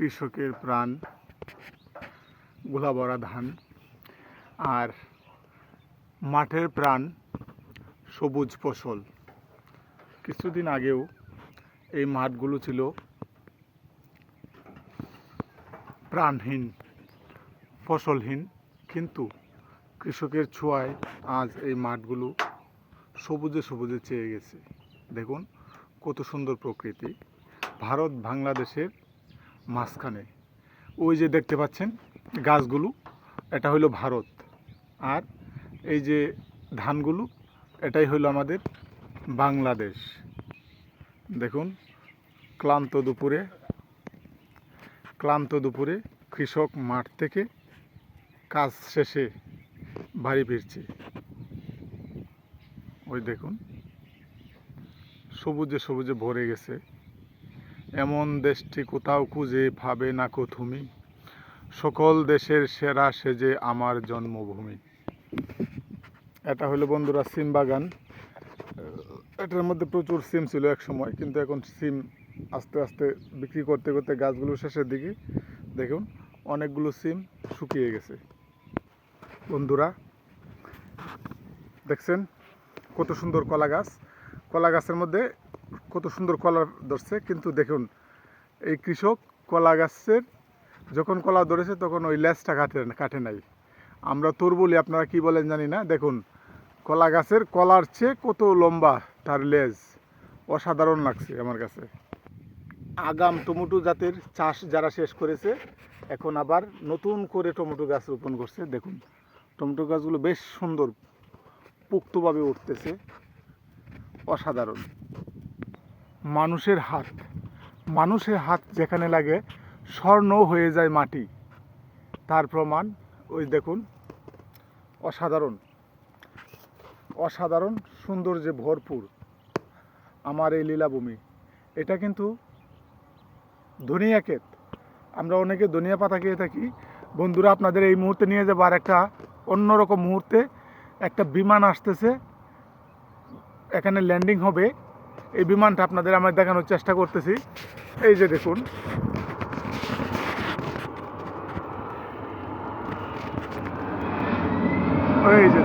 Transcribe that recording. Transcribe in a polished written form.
কৃষকের প্রাণ, গোলা ভরা ধান, আর মাঠের প্রাণ সবুজ ফসল। কিছুদিন আগেও এই মাঠগুলো ছিল প্রাণহীন, ফসলহীন, কিন্তু কৃষকের ছোঁয়ায় আজ এই মাঠগুলো সবুজে সবুজে চেয়ে গেছে। দেখুন কত সুন্দর প্রকৃতি। ভারত বাংলাদেশের মাঝখানে ওই যে দেখতে পাচ্ছেন গাছগুলো, এটা হলো ভারত, আর এই যে ধানগুলো এটাই হলো আমাদের বাংলাদেশ। দেখুন ক্লান্ত দুপুরে কৃষক মাঠ থেকে কাজ শেষে বাড়ি ফিরছে। ওই দেখুন সবুজে সবুজে ভরে গেছে। এমন দেশটি কোথাও খুঁজে পাবে না কো তুমি, সকল দেশের সেরা সেজে আমার জন্মভূমি। এটা হলো বন্ধুরা সিম বাগান। এটার মধ্যে প্রচুর সিম ছিল এক সময়, কিন্তু এখন সিম আস্তে আস্তে বিক্রি করতে করতে গাছগুলো শেষের দিকে দেখুন অনেকগুলো সিম শুকিয়ে গেছে। বন্ধুরা দেখছেন কত সুন্দর কলা গাছ, কলা গাছের মধ্যে কত সুন্দর কলা ধরছে, কিন্তু দেখুন এই কৃষক কলা গাছের যখন কলা ধরেছে তখন ওই লেজটা কাটে নাই। আমরা তোর বলি, আপনারা কি বলেন জানি না। দেখুন কলা গাছের কলার চেয়ে কত লম্বা তার লেজ, অসাধারণ লাগছে আমার কাছে। আগাম টমেটো জাতের চাষ যারা শেষ করেছে, এখন আবার নতুন করে টমেটো গাছ রোপণ করছে। দেখুন টমেটো গাছগুলো বেশ সুন্দর পোক্তভাবে উঠতেছে, অসাধারণ। মানুষের হাত যেখানে লাগে স্বর্ণ হয়ে যায় মাটি, তার প্রমাণ ওই দেখুন। অসাধারণ সৌন্দর্যে ভরপুর আমার এই লীলাভূমি। এটা কিন্তু ধনিয়া ক্ষেত। আমরা অনেকে ধনিয়া পাতা খেয়ে থাকি। বন্ধুরা আপনাদের এই মুহূর্তে নিয়ে যাবো আর একটা অন্যরকম মুহূর্তে। একটা বিমান আসতেছে, এখানে ল্যান্ডিং হবে। এই বিমানটা আপনাদের আমরা দেখানোর চেষ্টা করতেছি। এই যে দেখুন, এই যে